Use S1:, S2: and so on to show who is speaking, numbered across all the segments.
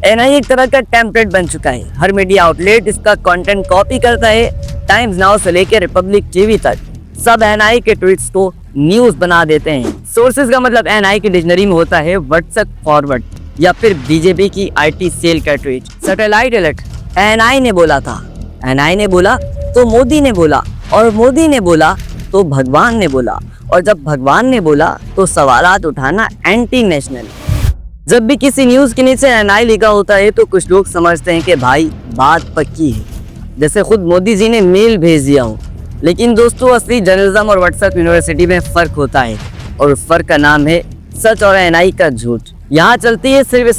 S1: NI एक तरह का टेम्पलेट बन चुका है। हर मीडिया आउटलेट इसका कंटेंट कॉपी करता है। टाइम्स नाउ से लेकर रिपब्लिक टीवी तक सब एनआई के ट्वीट्स को न्यूज बना देते हैं। सोर्सेज का मतलब एनआई की डिक्शनरी में होता है व्हाट्सएप फॉरवर्ड या फिर बीजेपी की आईटी सेल का ट्वीट। सैटेलाइट अलर्ट, एनआई ने बोला था, एनआई ने बोला तो मोदी ने बोला, और मोदी ने बोला तो भगवान ने बोला, और जब भगवान ने बोला तो सवालात उठाना एंटी नेशनल। जब भी किसी न्यूज के नीचे एनआई लिखा होता है तो कुछ लोग समझते हैं कि भाई बात पक्की है, जैसे खुद मोदी जी ने मेल भेज दिया हो। लेकिन दोस्तों, असली जर्नलिज्म और व्हाट्सएप यूनिवर्सिटी में फर्क होता है, और उस फर्क का नाम है सच और एनआई का झूठ। यहाँ चलती है सिर्फ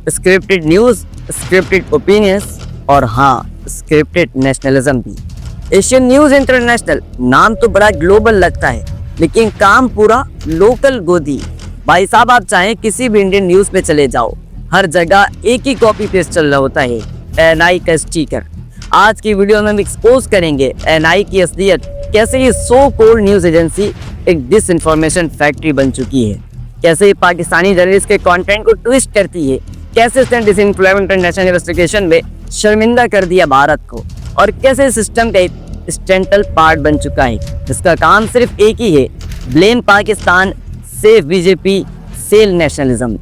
S1: स्क्रिप्टेड न्यूज, स्क्रिप्टेड ओपिनियंस और हाँ, स्क्रिप्टेड नेशनलिज्म भी। एशियन न्यूज इंटरनेशनल नाम तो बड़ा ग्लोबल लगता है, लेकिन काम पूरा लोकल गोदी। भाई साहब, आप चाहें किसी भी इंडियन न्यूज पे चले जाओ, हर जगह एक ही कॉपी पेस्ट चल रहा होता है, एनआई का स्टिकर। आज की वीडियो में हम एक्सपोज करेंगे एनआई की असलियत, कैसे ये सो कॉल्ड न्यूज एजेंसी एक डिसइंफॉर्मेशन फैक्ट्री बन चुकी है, कैसे ये पाकिस्तानी जर्नलिस्ट के कंटेंट को ट्विस्ट करती है, कैसे इसने डिसइंफॉर्मेशन इंटरनेशनल इन्वेस्टिगेशन में शर्मिंदा कर दिया भारत को, और कैसे सिस्टम का एक स्टेंटल पार्ट बन चुका है जिसका काम सिर्फ एक ही है, blame Pakistan, safe BJP, sell nationalism.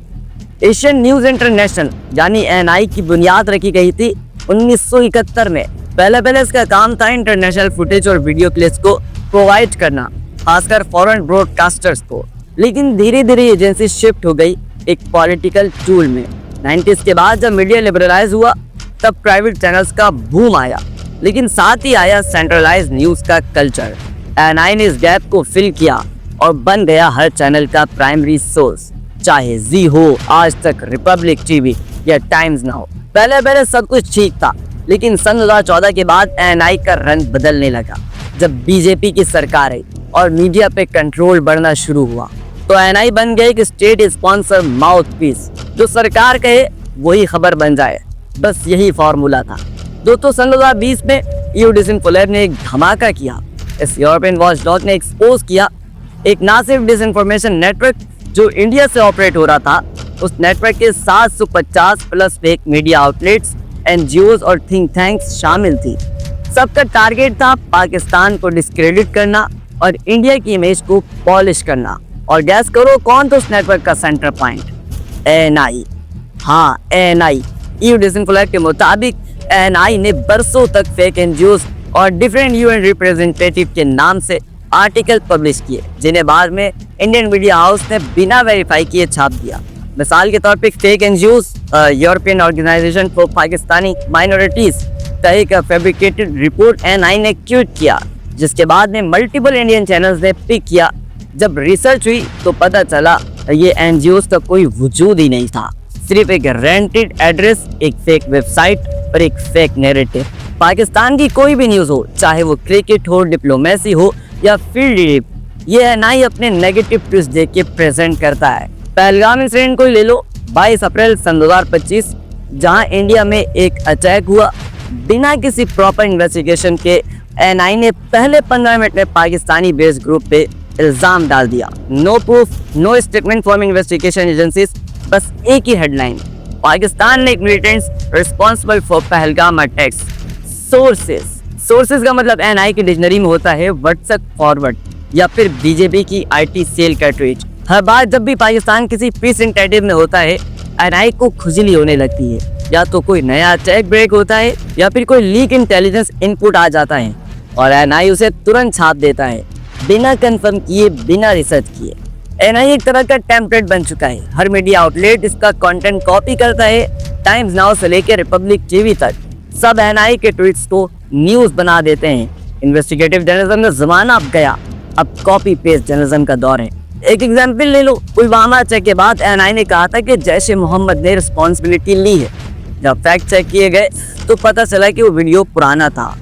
S1: Asian news international यानी एनआई की बुनियाद रखी गई थी 1971 में। पहले इसका काम था इंटरनेशनल फुटेज और वीडियो क्लिप्स को प्रोवाइड करना, खासकर फॉरेन ब्रॉडकास्टर्स को। लेकिन धीरे धीरे एजेंसी शिफ्ट हो गई एक पॉलिटिकल टूल में। 90s के बाद जब मीडिया लिबरलाइज हुआ तब प्राइवेट चैनल्स का बूम आया, लेकिन साथ ही आया सेंट्रलाइज न्यूज का कल्चर। एनआई ने इस गैप को फिल किया और बन गया हर चैनल का प्राइमरी सोर्स, चाहे जी हो, आज तक, रिपब्लिक टीवी या टाइम्स नाउ। पहले सब कुछ ठीक था, लेकिन सन 2014 के बाद एनआई का रंग बदलने लगा। जब बीजेपी की सरकार आई और मीडिया पे कंट्रोल बढ़ना शुरू हुआ तो एनआई बन गए एक स्टेट स्पॉन्सर माउथ पीस। जो सरकार कहे वही खबर बन जाए, बस यही फॉर्मूला था। दोस्तों, सन 2020 में ईयू डिसइंफोलैब ने एक धमाका किया। इस यूरोपियन वॉचडॉग ने एक्सपोज किया एक ना सिर्फ डिसइंफॉर्मेशन नेटवर्क जो इंडिया से ऑपरेट हो रहा था, उस नेटवर्क के 750 plus fake media outlets, NGOs और थिंक टैंक्स शामिल थी। सबका टारगेट था पाकिस्तान को डिस्क्रेडिट करना और इंडिया की इमेज को पॉलिश करना। और गैस करो कौन था उस नेटवर्क का सेंटर पॉइंट? एनआई। हाँ, एनआई। ईयू डिसइंफोलैब के मुताबिक एनआई ने बरसों तक फेक एनजीओज और डिफरेंट यूएन रिप्रेजेंटेटिव के नाम से आर्टिकल पब्लिश किए, जिन्हें बाद में इंडियन मीडिया हाउस ने बिना वेरीफाई किए छाप दिया। मिसाल के तौर पे fake NGOs European organisation for Pakistani minorities का एक फैब्रिकेटेड रिपोर्ट एनआई ने ट्वीट किया, जिसके बाद में मल्टीपल इंडियन चैनल्स ने पिक किया। जब रिसर्च हुई तो पता चला ये एनजीओज का कोई वजूद ही नहीं था, सिर्फ एक रेंटेड एड्रेस, एक फेक वेबसाइट और एक फेक नैरेटिव। पाकिस्तान की कोई भी न्यूज हो, चाहे वो क्रिकेट हो, डिप्लोमेसी हो या फील्ड ट्रिप, ये एनआई अपने नेगेटिव ट्विस्ट देख के प्रेजेंट करता है। पहलगाम इंसिडेंट को ही ले लो, 22 अप्रैल सन 2025, जहां इंडिया में एक अटैक हुआ। बिना किसी प्रॉपर इन्वेस्टिगेशन के एनआई ने पहले 15 मिनट में पाकिस्तानी बेस्ड ग्रुप पे इल्जाम डाल दिया। No proof, no statement from investigation agencies, बस एक ही हेडलाइन, पाकिस्तान ने militants responsible for Pahalgam attacks. Sources का मतलब एनआई की डिक्शनरी में होता है व्हाट्सएप फॉरवर्ड या फिर बीजेपी की आईटी सेल का ट्वीट। हर बार जब भी पाकिस्तान किसी पीस इंटेटिव में होता है, एनआई को खुजली होने लगती है। या तो कोई नया अटैक ब्रेक होता है या फिर कोई लीक इंटेलिजेंस इनपुट आ जाता है और एनआई उसे तुरंत छाप देता है, बिना कंफर्म किए, बिना रिसर्च किए। एनआई एक तरह का टेम्पलेट बन चुका है। हर मीडिया आउटलेट इसका कंटेंट कॉपी करता है। टाइम्स नाउ से लेकर रिपब्लिक टीवी तक सब एनआई के ट्वीट्स को न्यूज बना देते हैं। इन्वेस्टिगेटिव जर्नलिज्म का जमाना अब गया, अब कॉपी पेस्ट जर्नलिज्म का दौर है। एक एग्जाम्पल ले लो, पुलवामा अटैक के बाद एनआई ने कहा था कि जैश ए मोहम्मद ने रिस्पॉन्सिबिलिटी ली है। जब फैक्ट चेक किए गए तो पता चला कि वो वीडियो पुराना था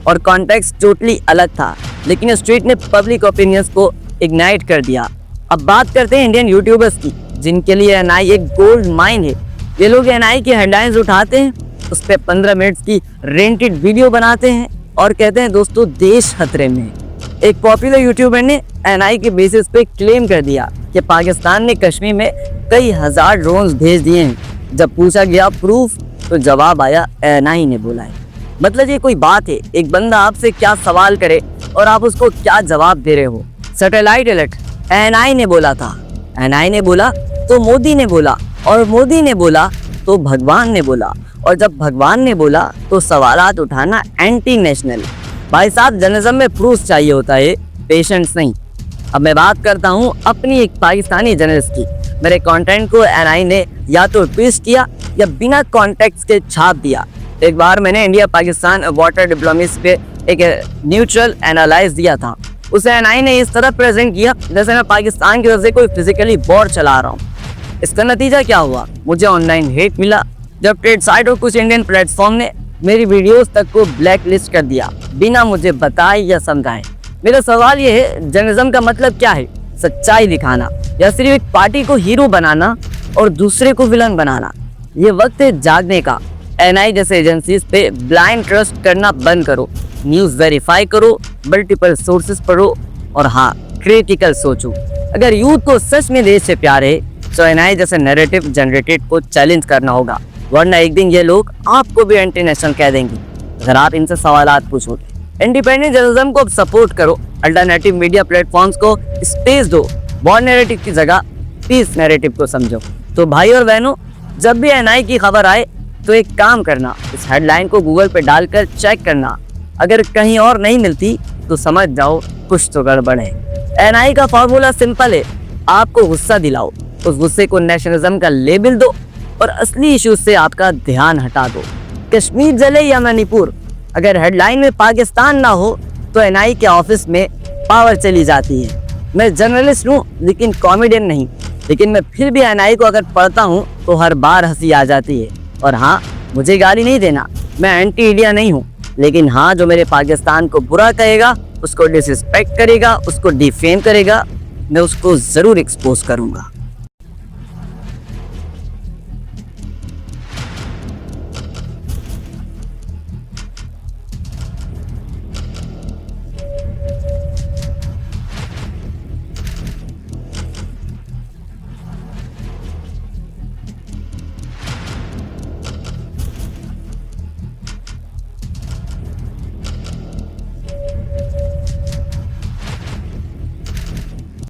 S1: और कॉन्टेक्स्ट टोटली अलग था, लेकिन इस ट्वीट ने पब्लिक ओपिनियंस को इग्नाइट कर दिया। अब बात करते हैं इंडियन यूट्यूबर्स की, जिनके लिए एनआई एक गोल्ड माइन है। ये लोग एनआई की हेडलाइंस उठाते हैं, उस पर 15 मिनट्स की रेंटेड वीडियो बनाते हैं और कहते हैं दोस्तों देश खतरे में। एक पॉपुलर यूट्यूबर ने एनआई के बेसिस पे क्लेम कर दिया कि पाकिस्तान ने कश्मीर में कई हजार ड्रोन्स भेज दिए हैं, जब पूछा गया प्रूफ तो जवाब आया एएनआई ने बोला है। मतलब ये कोई बात है, एक बंदा आपसे क्या सवाल करे और आप उसको क्या जवाब दे रहे हो। सैटेलाइट अलर्ट, एएनआई ने बोला था, एएनआई ने बोला तो मोदी ने बोला, और मोदी ने बोला तो भगवान ने बोला, और जब भगवान ने बोला तो सवालात उठाना एंटी नेशनल। भाई साहब, जर्नलिज्म में प्रूफ चाहिए होता है, पेशेंस नहीं। अब मैं बात करता हूँ अपनी एक पाकिस्तानी जर्नलिस्ट की। मेरे कंटेंट को एएनआई ने या तो ट्विस्ट किया या बिना कॉन्टेक्स्ट के छाप दिया। एक बार मैंने इंडिया पाकिस्तान वाटर डिप्लोमेसी पे एक न्यूट्रल एनालाइज दिया था। उसे एएनआई ने इस तरह प्रेजेंट किया जैसे मैं पाकिस्तान की वजह से कोई फिजिकली वॉर चला रहा हूँ। इसका नतीजा क्या हुआ? मुझे ऑनलाइन हेट मिला। जब ट्रेड साइट और कुछ इंडियन प्लेटफॉर्म ने मेरी वीडियोस तक को ब्लैक लिस्ट कर दिया बिना मुझे बताए या समझाए। मेरा सवाल ये है, जर्नलिज्म का मतलब क्या है? सच्चाई दिखाना या सिर्फ एक पार्टी को हीरो बनाना और दूसरे को विलन बनाना? ये वक्त है जागने का। एएनआई जैसे एजेंसीज पे ब्लाइंड ट्रस्ट करना बंद करो, न्यूज़ वेरीफाई करो, मल्टीपल सोर्सेज पढ़ो और हाँ, क्रिटिकल सोचो। अगर यूथ को सच में देश से प्यार है तो एएनआई जैसे नैरेटिव जनरेटेड को चैलेंज करना होगा, वरना एक दिन ये लोग आपको भी एंटी नेशनल कह देंगे अगर आप इनसे सवालात पूछोगे। इंडिपेंडेंट जर्नलिज्म को सपोर्ट करो, अल्टरनेटिव मीडिया प्लेटफॉर्म्स को स्पेस दो, वॉर नैरेटिव की जगह पीस नैरेटिव को समझो। तो भाई और बहनों, जब भी एएनआई की खबर आए तो एक काम करना, इस हेडलाइन को गूगल पे डालकर चेक करना। अगर कहीं और नहीं मिलती तो समझ जाओ कुछ तो गड़बड़ है। एएनआई का फॉर्मूला सिंपल है, आपको गुस्सा दिलाओ, उस गुस्से को नेशनलिज्म का लेबल दो और असली इश्यूज से आपका ध्यान हटा दो। कश्मीर जले या मणिपुर, अगर हेडलाइन में पाकिस्तान ना हो तो एएनआई के ऑफिस में पावर चली जाती है। मैं जर्नलिस्ट हूँ लेकिन कॉमेडियन नहीं, लेकिन मैं फिर भी एएनआई को अगर पढ़ता हूँ तो हर बार हंसी आ जाती है। और हाँ, मुझे गाली नहीं देना, मैं एंटी इंडिया नहीं हूँ, लेकिन हाँ, जो मेरे पाकिस्तान को बुरा कहेगा, उसको डिसरिस्पेक्ट करेगा, उसको डिफेम करेगा, मैं उसको ज़रूर एक्सपोज करूँगा।